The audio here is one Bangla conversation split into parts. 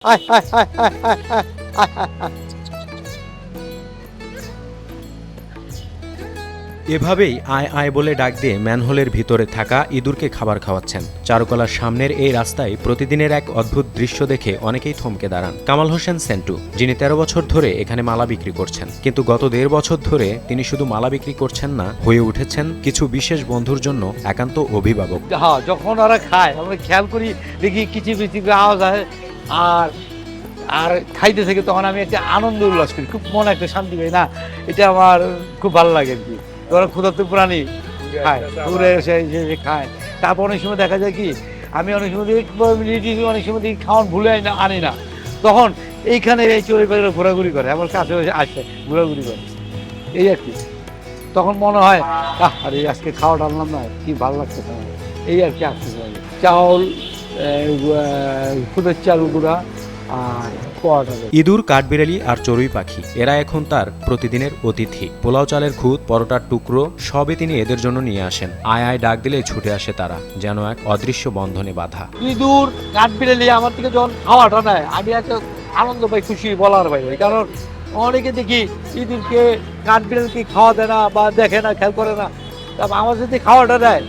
আয়, আয়, আয়, আয়, আয়, আয়, আয়, আয়, আয়। এভাবেই আয় আয় বলে ডাক দিয়ে ম্যানহোলের ভিতরে থাকা ইঁদুরকে খাবার খাওয়াচ্ছেন। চারুকলার সামনের এই রাস্তায় প্রতিদিনের এক অদ্ভুত দৃশ্য দেখে অনেকেই থমকে দাঁড়ান। কামাল হোসেন সেন্টু, যিনি ১৩ বছর ধরে এখানে মালা বিক্রি করছেন, কিন্তু গত ১.৫ বছর ধরে তিনি শুধু মালা বিক্রি করছেন না, হয়ে উঠেছেন কিছু বিশেষ বন্ধুর জন্য একান্ত অভিভাবক। হ্যাঁ, যখন ওরা খায় আমরা খেয়াল করি, দেখি কিচিরমিচির করে আওয়াজ হয়, আর আর খাইতে থেকে তখন আমি একটা আনন্দ উল্লাস করি, খুব মনে একটা শান্তি পাই না, এটা আমার খুব ভালো লাগে আর কি। ওরা ক্ষুধার্ত প্রাণী খায়, ঘুরে এসে এসে খায়। তারপর অনেক সময় দেখা যায় কি, আমি অনেক সময় দেখি অনেক সময় দেখি খাওয়ান ভুলে আনি না, তখন এইখানে এই চড়ে পাখিরা ঘোরাঘুরি করে, আমার কাছে আসে ঘোরাঘুরি করে, এই আর কি। তখন মনে হয় আরে আজকে খাওয়াটা আনলাম না, কি ভালো লাগছে, এই আর কি আসতে লাগে। চাউল, খুদের চাল গুঁড়া আর পোয়াটা। ইঁদুর, কাঠবিড়ালি আর চড়ুই পাখি, এরা এখন তার প্রতিদিনের অতিথি। পোলাও চালের খুদ, পরোটার টুকরো সবই তিনি এদের জন্য নিয়ে আসেন। আয় আয় ডাক দিলে ছুটে আসে তারা, যেন এক অদৃশ্য বন্ধনে বাধা। ইঁদুর, কাঠবিড়ালি আমার থেকে যখন খাওয়াটা নেয়, আমি একটা আনন্দ পাই, খুশি বলার বাইরে। কারণ অনেকে দেখি ইঁদুরকে, কাঠবিড়ালকে খাওয়া দেয় না বা দেখে না, খেয়াল করে না, তারপর আমার যদি খাওয়াটা দেয়,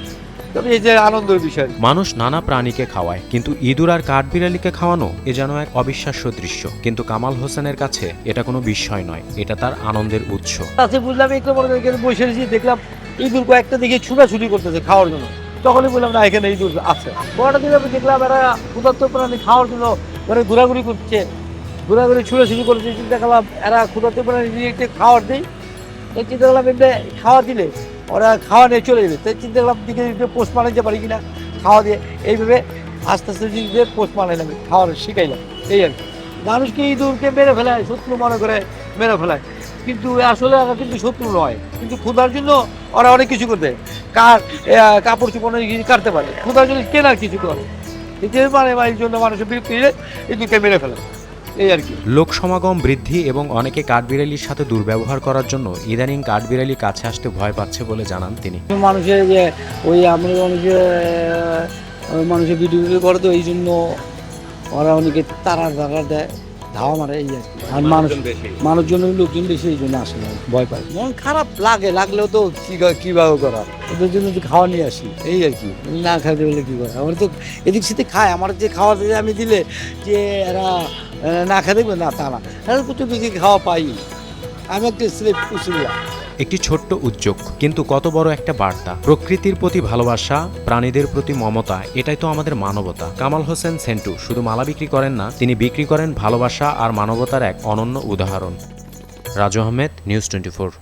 তবে এই যে আনন্দের বিষয়। মানুষ নানা প্রাণীকে খাওয়ায়, কিন্তু ইঁদুর আর কাঠবিড়ালিকে খাওয়ানো এ যেন এক অবিশ্বাস্য দৃশ্য। কিন্তু কামাল হোসেনের কাছে এটা কোনো বিস্ময় নয়, এটা তার আনন্দের উৎস। আচ্ছা, বুঝলাম, একটু মনে করি বসে রয়েছি, দেখলাম ইঁদুর কয়েকটা দিকে ছুটাছুটি করতেছে খাওয়ার জন্য। তখনই বললাম না, এখানে ইঁদুর আছে। বড়টা দিকে আমি দেখলাম এরা ক্ষুধার্ত প্রাণী খাওয়ার জন্য মানে ঘোরাঘুরি করছে, ঘোরাঘুরি ছুটাছুটি করছে। চিন্তা করলাম এরা ক্ষুধার্ত প্রাণী একটু খাওয়ার দিই, এই চিন্তা করলাম এমনি খাওয়া দিলে ওরা খাওয়া নিয়ে চলে যাবে। তাই চিন্তা করলাম দিকে একটু পোস্ট বানাইতে পারি কিনা খাওয়া দিয়ে, এইভাবে আস্তে আস্তে দিয়ে পোস্ট বানাইলাম, খাওয়ার শিখাইলাম, এই আর কি। মানুষকে ইঁদুরকে মেরে ফেলায়, শত্রু মনে করে মেরে ফেলায়, কিন্তু আসলে ওরা কিন্তু শত্রু নয়। কিন্তু ক্ষুধার জন্য ওরা অনেক কিছু করতে, কাপড় চোপড় অনেক কিছু কাটতে পারে, ক্ষুধার জন্য কেনার কিছু করে, মানে এই জন্য মানুষের বিরক্তি ইঁদুরকে মেরে ফেলে, এই আর কি। লোক সমাগম বৃদ্ধি এবং অনেকে কাঠবিড়ালির সাথে দুর্ব্যবহার করার জন্য ইদানিং কাঠবিড়ালি কাছে আসতে ভয় পাচ্ছে বলে জানান তিনি। মানুষের যে ওই আমরা অনেকে মানুষের ভিডিও করে, তো এই জন্য ওরা অনেকে তারা দেয়, ধাওয়া মারে, এই আর কি। আর মানুষজন লোকজন বেশি, এই জন্য আসে না, ভয় পায়। মন খারাপ লাগলেও তো কিভাবে করা, ওদের জন্য তো খাওয়া নিয়ে আসি, এই আর কি। না খাইতে বলে কি করে, আমার তো এদিক সেদিক খায়, আমার যে খাওয়া দিয়ে আমি দিলে যে এরা না খেয়ে দেখবে না, তা না, এরা প্রচুর বেশি খাওয়া পাই। আমি একটা স্লেপ উচিলাম। একটি ছোট্ট উদ্যোগ, কিন্তু কত বড় একটা বার্তা। প্রকৃতির প্রতি ভালোবাসা, প্রাণীদের প্রতি মমতা, এটাই তো আমাদের মানবতা। কামাল হোসেন সেন্টু শুধু মালা বিক্রি করেন না, তিনি বিক্রি করেন ভালোবাসা আর মানবতার এক অনন্য উদাহরণ। রাজু আহমেদ, নিউজ 24।